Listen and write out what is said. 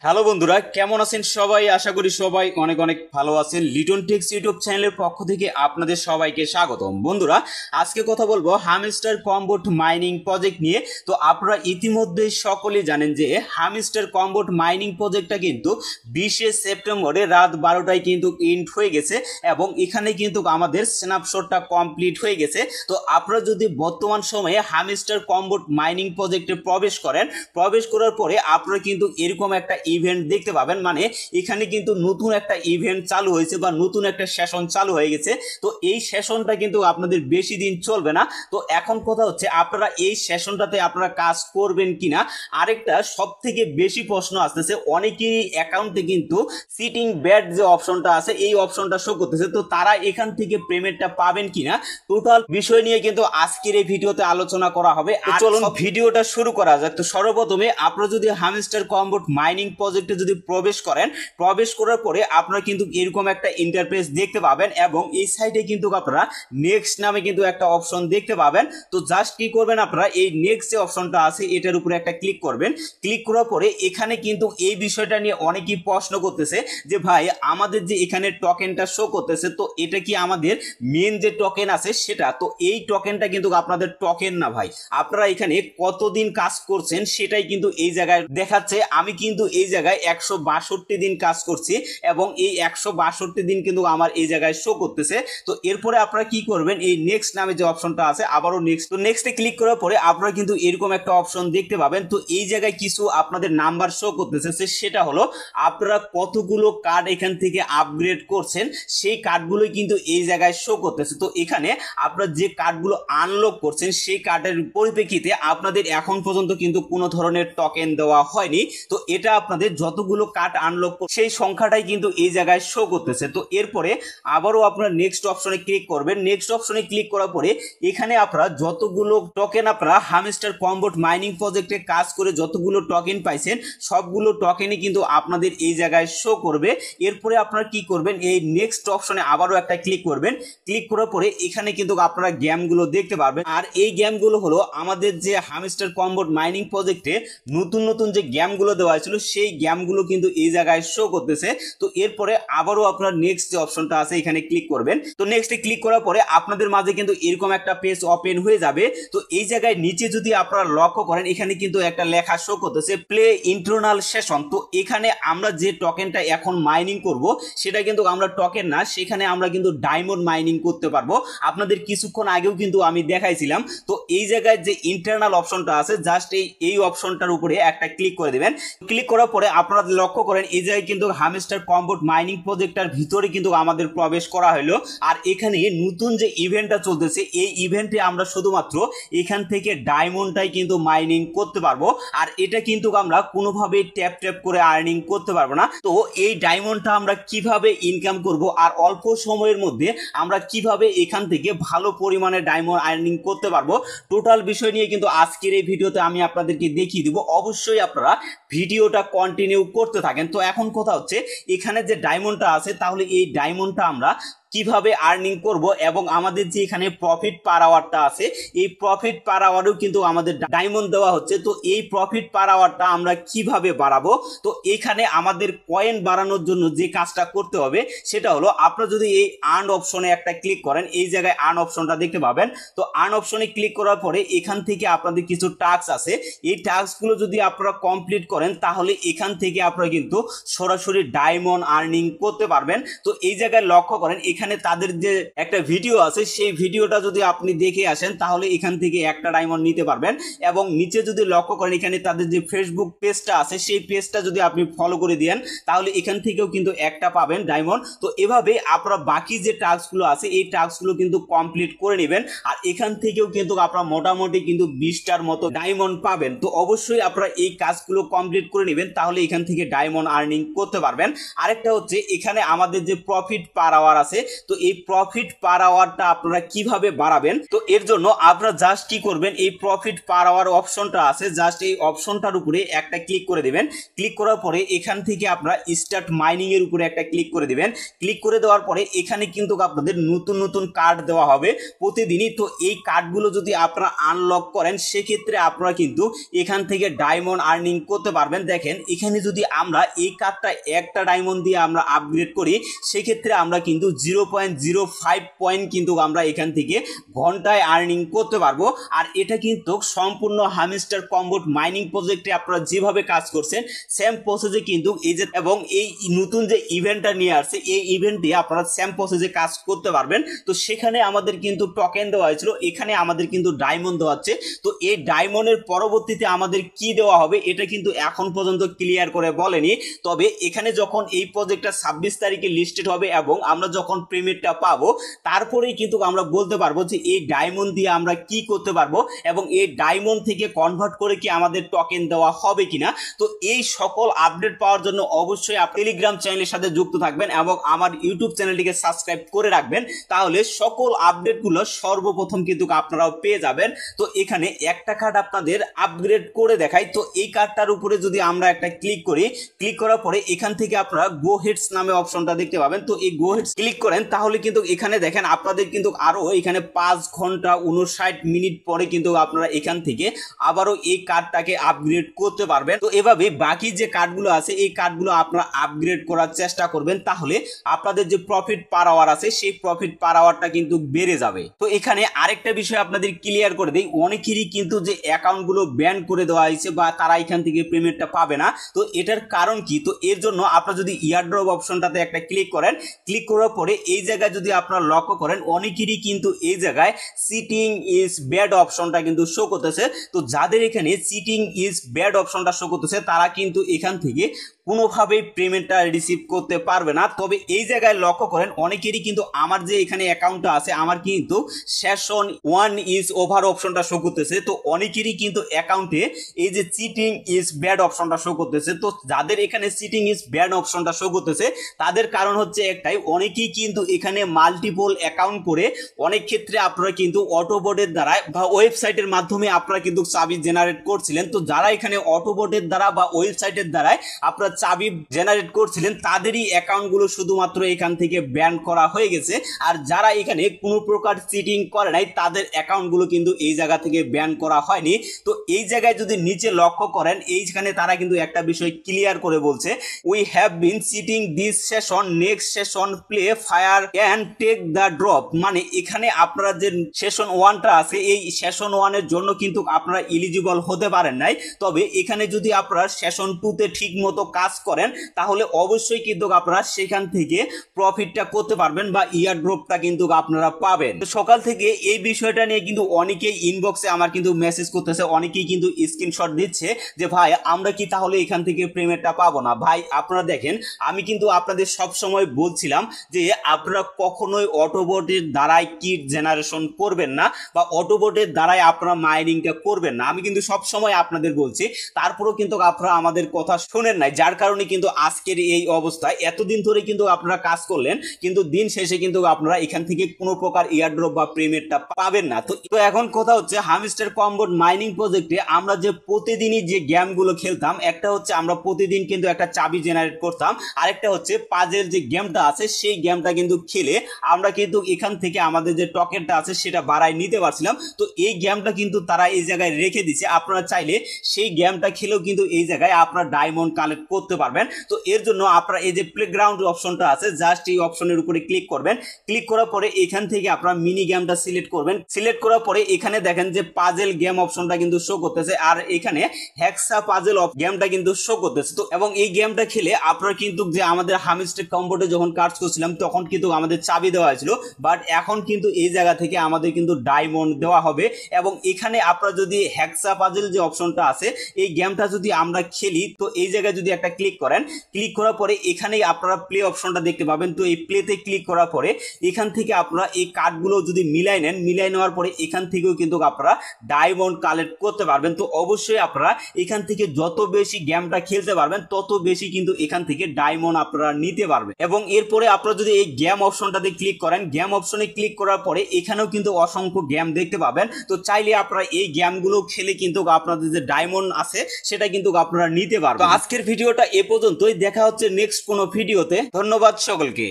Hello বন্ধুরা, কেমন আছেন সবাই? আশা করি সবাই অনেক অনেক ভালো আছেন। লিটন টেক্স ইউটিউব চ্যানেলের পক্ষ থেকে আপনাদের সবাইকে স্বাগতম। বন্ধুরা, আজকে কথা বলবো হামস্টার কমবোট মাইনিং প্রজেক্ট নিয়ে। তো আপনারা ইতিমধ্যে সকলেই জানেন যে হামস্টার কমবোট মাইনিং প্রজেক্টটা কিন্তু 20শে সেপ্টেম্বরে রাত 12টায় কিন্তু এন্ড হয়ে গেছে এবং এখানে কিন্তু আমাদের স্ন্যাপশটটা কমপ্লিট হয়ে গেছে। তো আপনারা যদি বর্তমান সময়ে হামস্টার কমবোট মাইনিং প্রজেক্টে প্রবেশ করার পরে আপনারা কিন্তু এরকম একটা ইভেন্ট দেখতে পাবেন। মানে এখানে কিন্তু নতুন একটা ইভেন্ট চালু হয়েছে বা নতুন একটা সেশন চালু হয়ে গেছে। তো এই সেশনটা কিন্তু আপনাদের বেশি দিন চলবে না। তো এখন কথা হচ্ছে আপনারা এই সেশনটাতে আপনারা কাজ করবেন কিনা। আরেকটা সব থেকে বেশি প্রশ্ন আসতেছে, অনেকেরই অ্যাকাউন্টে কিন্তু সিটিং ব্যাট যে অপশনটা আছে এই অপশনটা শো করতেছে। তো তারা এখান থেকে পেমেন্টটা পাবেন কিনা টোটাল বিষয় নিয়ে কিন্তু আজকের এই ভিডিওতে আলোচনা করা হবে। আর চলুন ভিডিওটা শুরু করা যাক। তো সর্বপ্রথমে আপনারা যদি হামস্টার কমবোট মাইনিং প্রজেক্টে যদি প্রবেশ করার পরে আপনারা কিন্তু এরকম একটা ইন্টারফেস দেখতে পাবেন এবং এই সাইডে কিন্তু আপনারা নেক্সট নামে কিন্তু একটা অপশন দেখতে পাবেন। তো জাস্ট কি করবেন, আপনারা এই নেক্সট যে অপশনটা আছে এটার উপরে একটা ক্লিক করবেন। ক্লিক করার পরে এখানে কিন্তু এই বিষয়টা নিয়ে অনেকেই প্রশ্ন করতেছে যে ভাই আমাদের যে এখানে টোকেনটা শো করতেছে, তো এটা কি আমাদের মেন যে টোকেন আছে সেটা? তো এই টোকেনটা কিন্তু আপনাদের টোকেন না ভাই। আপনারা এখানে কতদিন কাজ করছেন সেটাই কিন্তু এই জায়গায় দেখাচ্ছে। আমি কিন্তু এই জায়গায় 162 দিন কাজ করছি এবং এই 162 দিন কিন্তু আমার এই জায়গায় শো করতেছে। তো এরপরে আপনারা কি করবেন, এই নেক্সট নামে যে অপশনটা আছে আবারও নেক্সটে ক্লিক করার পরে আপনারা কিন্তু এরকম একটা অপশন দেখতে পাবেন। তো এই জায়গায় কিছু আপনাদের নাম্বার শো করতেছে, সেটা হলো আপনারা কতগুলো কার্ড এখান থেকে আপগ্রেড করছেন সেই কার্ডগুলোই কিন্তু এই জায়গায় শো করতেছে। তো এখানে আপনারা যে কার্ডগুলো আনলক করছেন সেই কার্ডের পরিপ্রেক্ষিতে আপনাদের এখন পর্যন্ত কিন্তু কোনো ধরনের টোকেন দেওয়া হয়নি। তো এটা আপনাদের যতগুলো কার্ড আনলক সেই সংখ্যাটাই কিন্তু এই জায়গায় শো করতেছে। তো এরপরে আবারও আপনারা নেক্সট অপশনে ক্লিক করবেন। নেক্সট অপশনে ক্লিক করার পরে এখানে আপনারা যতগুলো টোকেন আপনারা হামস্টার কমবোট মাইনিং প্রজেক্টে কাজ করে যতগুলো টোকেন পাইছেন সবগুলো টোকেনই কিন্তু আপনাদের এই জায়গায় শো করবে। এরপরে আপনারা কি করবেন, এই নেক্সট অপশনে আবারও একটা ক্লিক করবেন। ক্লিক করার পরে এখানে কিন্তু আপনারা গেমগুলো দেখতে পারবেন। আর এই গেমগুলো হলো আমাদের যে হামস্টার কমবোট মাইনিং প্রজেক্টে নতুন নতুন যে গেমগুলো দেওয়া হয়েছিল সেই গেমগুলো কিন্তু এই জায়গায় শো করতেছে। তো এরপরে আবারও আপনার নেক্সট যে অপশনটা আছে এখানে ক্লিক করবেন। তো নেক্সটে ক্লিক করার পরে আপনাদের মাঝে কিন্তু এরকম একটা পেজ ওপেন হয়ে যাবে। তো এই জায়গায় নিচে যদি আপনারা লক্ষ্য করেন এখানে কিন্তু একটা লেখা শো করতেছে প্লে ইন্টারনাল সেশন। তো এখানে আমরা যে টোকেনটা এখন মাইনিং করব সেটা কিন্তু আমরা টোকেন না, সেখানে আমরা কিন্তু ডায়মন্ড মাইনিং করতে পারবো। আপনাদের কিছুক্ষণ আগেও কিন্তু আমি দেখাইছিলাম। তো এই জায়গায় যে ইন্টারনাল অপশনটা আছে জাস্ট এই অপশনটার উপরে একটা ক্লিক করে দেবেন। ক্লিক করার পরে আপনারা লক্ষ্য করেন এই জায়গায় কিন্তু হামস্টার কমবোট মাইনিং প্রজেক্টটার ভিতরে কিন্তু আমাদের প্রবেশ করা হলো। আর এখানে নতুন যে ইভেন্টটা চলতেছে এই ইভেন্টে আমরা শুধুমাত্র এখান থেকে ডায়মন্ডটাই কিন্তু মাইনিং করতে পারবো। আর এটা কিন্তু আমরা কোনোভাবে ট্যাপ করে আর্নিং করতে পারবো না। তো এই ডায়মন্ডটা আমরা কিভাবে ইনকাম করব আর অল্প সময়ের মধ্যে আমরা কিভাবে এখান থেকে ভালো পরিমাণে ডায়মন্ড আর্নিং করতে পারবো টোটাল বিষয় নিয়ে কিন্তু আজকের এই ভিডিওতে আমি আপনাদেরকে দেখিয়ে দিব। অবশ্যই আপনারা ভিডিওটা কন্টিনিউ করতে থাকেন। তো এখন কথা হচ্ছে এখানে যে ডায়মন্ডটা আছে তাহলে এই ডায়মন্ডটা আমরা কিভাবে আর্নিং করব এবং আমাদের যে এখানে প্রফিট পার আওয়ারটা আছে এই প্রফিট পার আওয়ারেও কিন্তু আমাদের ডায়মন্ড দেওয়া হচ্ছে। তো এই প্রফিট পার আওয়ারটা আমরা কিভাবে বাড়াবো, তো এখানে আমাদের পয়েন্ট বাড়ানোর জন্য যে কাজটা করতে হবে সেটা হলো আপনারা যদি এই আর্ন অপশনে একটা ক্লিক করেন এই জায়গায় আর্ন অপশনটা দেখতে পাবেন। তো আর্ন অপশনে ক্লিক করার পরে এখান থেকে আপনাদের কিছু টাস্ক আছে, এই টাস্কগুলো যদি আপনারা কমপ্লিট করেন তাহলে এখান থেকে আপনারা কিন্তু সরাসরি ডায়মন্ড আর্নিং করতে পারবেন। তো এই জায়গায় লক্ষ্য করেন এখানে তাদের যে একটা ভিডিও আছে সেই ভিডিওটা যদি আপনি দেখে আসেন তাহলে এখান থেকে একটা ডায়মন্ড নিতে পারবেন। এবং নিচে যদি লক্ষ্য করেন এখানে তাদের যে ফেসবুক পেজটা আছে সেই পেজটা যদি আপনি ফলো করে দেন তাহলে এখান থেকেও কিন্তু একটা পাবেন ডায়মন্ড। তো এভাবে আপনারা বাকি যে টাস্কগুলো আছে এই টাস্কগুলো কিন্তু কমপ্লিট করে নেবেন আর এখান থেকেও কিন্তু আপনারা মোটামুটি কিন্তু 20টার মতো ডায়মন্ড পাবেন। তো অবশ্যই আপনারা এই কাজগুলো কমপ্লিট করে নেবেন তাহলে এখান থেকে ডায়মন্ড আর্নিং করতে পারবেন। আরেকটা হচ্ছে এখানে আমাদের যে প্রফিট পার আওয়ার আছে তো এই প্রফিট পার আওয়ারটা আপনারা কিভাবে বাড়াবেন, তো এর জন্য আপনারা জাস্ট কি করবেন, এই প্রফিট পার আওয়ার অপশনটা আছে, জাস্ট এই অপশনটার উপরে একটা ক্লিক করে দিবেন। ক্লিক করার পরে এখান থেকে আপনারা স্টার্ট মাইনিং এর উপরে একটা ক্লিক করে দিবেন। ক্লিক করে দেওয়ার পরে এখানে কিন্তু আপনাদের নতুন নতুন কার্ড দেওয়া হবে প্রতিদিনই। তো এই কার্ডগুলো যদি আপনারা আনলক করেন সেক্ষেত্রে আপনারা কিন্তু এখান থেকে ডায়মন্ড আর্নিং করতে পারবেন। দেখেন এখানে যদি আমরা এই কার্ডটা একটা ডায়মন্ড দিয়ে আমরা আপগ্রেড করি সেক্ষেত্রে আমরা কিন্তু 0.05 পয়েন্ট কিন্তু আমরা এখান থেকে ঘন্টায় আর্নিং করতে পারবো। আর এটা কিন্তু সম্পূর্ণ হামস্টার কম্বোট মাইনিং প্রজেক্টে আপনারা যেভাবে কাজ করছেন সেম প্রসেসে কিন্তু এই যে, এবং এই নতুন যে ইভেন্টটা নিয়ে আসছে এই ইভেন্টে আপনারা সেম প্রসেসে কাজ করতে পারবেন। তো সেখানে আমাদের কিন্তু টোকেন দেওয়া হয়েছিল, এখানে আমাদের কিন্তু ডায়মন্ড দেওয়া হচ্ছে। তো এই ডায়মন্ডের পরবর্তীতে আমাদের কি দেওয়া হবে এটা কিন্তু এখন পর্যন্ত ক্লিয়ার করে বলেনি। তবে এখানে যখন এই প্রজেক্টটা 26 তারিখে লিস্টেড হবে এবং আমরা যখন পেমেন্টটা পাবো তারপরেই কিন্তু আমরা বলতে পারবো যে এই ডায়মন্ড দিয়ে আমরা কি করতে পারবো এবং এই ডায়মন্ড থেকে কনভার্ট করে কি আমাদের টোকেন দেওয়া হবে কিনা। তো এই সকল আপডেট পাওয়ার জন্য অবশ্যই আপনি টেলিগ্রাম চ্যানেলের সাথে যুক্ত থাকবেন এবং আমার ইউটিউব চ্যানেলটিকে সাবস্ক্রাইব করে রাখবেন, তাহলে সকল আপডেটগুলো সর্বপ্রথম কিন্তু আপনারাও পেয়ে যাবেন। তো এখানে একটা কার্ড আপনাদের আপগ্রেড করে দেখাই। তো এই কার্ডটার উপরে যদি আমরা একটা ক্লিক করি, ক্লিক করার পরে এখান থেকে আপনারা গো হেডস নামে অপশনটা দেখতে পাবেন। তো এই গো হেডস ক্লিক করেন তাহলে কিন্তু এখানে দেখেন আপনাদের কিন্তু আরো এখানে 5 ঘন্টা 59 মিনিট পরে কিন্তু আপনারা এখান থেকে আবারও এই কার্ডটাকে আপগ্রেড করতে পারবেন। তো এভাবে বাকি যে কার্ডগুলো আছে এই কার্ডগুলো আপনারা আপগ্রেড করার চেষ্টা করবেন, তাহলে আপনাদের যে প্রফিট পার আওয়ার আছে সেই প্রফিট পার আওয়ারটা কিন্তু বেড়ে যাবে। তো এখানে আরেকটা বিষয় আপনাদের ক্লিয়ার করে দেই, অনেকেরই কিন্তু যে অ্যাকাউন্টগুলো ব্যান করে দেওয়া হয়েছে বা তারা এখান থেকে পেমেন্টটা পাবে না। তো এটার কারণ কি, তো এর জন্য আপনারা যদি ইয়ারড্রপ অপশনটাতে একটা ক্লিক করেন, ক্লিক করার পরে এই জায়গায় যদি আপনারা লক্ষ্য করেন অনেকেরই কিন্তু এই জায়গায় চিটিং ইজ ব্যাড অপশনটা কিন্তু শো করতেছে। তো যাদের এখানে চিটিং ইজ ব্যাড অপশনটা শো করতেছে তারা কিন্তু এখান থেকে কোনোভাবেই পেমেন্টটা রিসিভ করতে পারবে না। তবে এই জায়গায় লক্ষ্য করেন অনেকেরই কিন্তু আমার যে এখানে অ্যাকাউন্টটা আছে আমার কিন্তু সেশন 1 ইজ ওভার অপশনটা শো করতেছে। তো অনেকেরই কিন্তু অ্যাকাউন্টে এই যে চিটিং ইজ ব্যাড অপশনটা শো করতেছে। তো যাদের এখানে চিটিং ইজ ব্যাড অপশনটা শো করতেছে তাদের কারণ হচ্ছে একটাই, অনেকেই কিন্তু এখানে মাল্টিপল অ্যাকাউন্ট করে অনেক ক্ষেত্রে আপনারা কিন্তু অটোবোর্ডের দ্বারা বা ওয়েবসাইটের মাধ্যমে আপনারা কিন্তু চাবি জেনারেট করছিলেন। তো যারা এখানে অটোবোর্ডের দ্বারা বা ওয়েবসাইটের দ্বারাই আপনারা চাবি জেনারেট করছিলেন তাদেরই অ্যাকাউন্টগুলো শুধুমাত্র এখান থেকে ব্যান করা হয়ে গেছে। আর যারা এখানে কোনো প্রকার চিটিং করে নাই তাদের অ্যাকাউন্টগুলো কিন্তু এই জায়গা থেকে ব্যান করা হয়নি। তো এই জায়গায় যদি নিচে লক্ষ্য করেন এইখানে তারা কিন্তু একটা বিষয় ক্লিয়ার করে বলছে, we have been cheating this session, next session play fire and take the drop. মানে এখানে আপনারা যে সেশন 1টা আছে এই সেশন 1 এর জন্য কিন্তু আপনারা এলিজিবল হতে পারেন নাই। তবে এখানে যদি আপনারা সেশন 2তে ঠিক মতো কাজ করেন তাহলে অবশ্যই কিন্তু আপনারা সেখান থেকে প্রফিটটা করতে পারবেন বা ইয়ার ড্রপটা কিন্তু আপনারা পাবেন। তো সকাল থেকে এই বিষয়টা নিয়ে কিন্তু অনেকেই ইনবক্সে আমার কিন্তু মেসেজ করতেছে, অনেকেই কিন্তু স্ক্রিনশট দিচ্ছে যে ভাই আমরা কি তাহলে এখান থেকে পেমেন্টটা পাবো না। ভাই আপনারা দেখেন আমি কিন্তু আপনাদের সব সময় বলছিলাম যে আপনারা কখনোই অটোবোর্ডের দ্বারাই কিট জেনারেশন করবেন না বা অটোবোর্ডের দ্বারাই আপনারা মাইনিংটা করবেন না, আমি কিন্তু সব সময় আপনাদের বলছি। তারপরেও কিন্তু আপনারা আমাদের কথা শুনেন নাই, যার কারণে কিন্তু আজকের এই অবস্থায় এতদিন ধরে কিন্তু আপনারা কাজ করলেন কিন্তু দিন শেষে কিন্তু আপনারা এখান থেকে কোনো প্রকার ইয়ারড্রপ বা পেমেন্টটা পাবেন না। তো এখন কথা হচ্ছে হামস্টার কম্বোট মাইনিং প্রজেক্টে আমরা যে প্রতিদিনই যে গেমগুলো খেলতাম, একটা হচ্ছে আমরা প্রতিদিন কিন্তু একটা চাবি জেনারেট করতাম, আরেকটা হচ্ছে পাজেল যে গেমটা আছে সেই গেমটা কিন্তু খেলে আমরা কিন্তু এখান থেকে আমাদের যে টকেনটা আছে সেটা বাড়ায় নিতে পারছিলাম। তো এই গেমটা কিন্তু তারা এই জায়গায় রেখে দিচ্ছে, আপনারা চাইলে সেই গেমটা খেলেও কিন্তু এই জায়গায় আপনারা ডায়মন্ড কালেক্ট করতে পারবেন। তো এর জন্য আপনারা এই যে প্লেগ্রাউন্ড অপশনটা আছে জাস্ট এই অপশনের উপরে ক্লিক করবেন। ক্লিক করার পরে এখান থেকে আপনারা মিনি গেমটা সিলেক্ট করবেন। সিলেক্ট করার পরে এখানে দেখেন যে পাজেল গেম অপশনটা কিন্তু শো করতেছে আর এখানে হেক্সা পাজেল গেমটা কিন্তু শো করতেছে। তো এবং এই গেমটা খেলে আপনারা কিন্তু যে আমাদের হামস্টার কম্বোটে যখন কাজ করছিলাম তখন কিন্তু আমাদের চাবি দেওয়া হয়েছিল, বাট এখন কিন্তু এই জায়গা থেকে আমাদের কিন্তু ডায়মন্ড দেওয়া হবে। এবং এখানে আপনারা যদি হেক্সা পাজেল যে অপশনটা আছে এই গেমটা যদি আমরা খেলি তো এই জায়গায় যদি একটা ক্লিক করেন, ক্লিক করার পরে এখানেই আপনারা প্লে অপশনটা দেখতে পাবেন। তো এই প্লেতে ক্লিক করার পরে এখান থেকে আপনারা এই কার্ডগুলো যদি মিলাই নেন, মিলাই নেওয়ার পরে এখান থেকেও কিন্তু আপনারা ডায়মন্ড কালেক্ট করতে পারবেন। তো অবশ্যই আপনারা এখান থেকে যত বেশি গেমটা খেলতে পারবেন তত বেশি কিন্তু এখান থেকে ডায়মন্ড আপনারা নিতে পারবেন। এবং এরপরে আপনারা যদি এই গেম অপশনটাতে ক্লিক করেন, গেম অপশনে ক্লিক করার পরে এখানেও কিন্তু অসংখ্য গেম দেখতে পাবেন। তো চাইলে আপনারা এই গেমগুলো খেলে কিন্তু আপনাদের যে ডায়মন্ড আছে সেটা কিন্তু আপনারা নিতে পারবেন। তো আজকের ভিডিওটা এ পর্যন্তই, দেখা হচ্ছে নেক্সট কোনো ভিডিওতে। ধন্যবাদ সকলকে।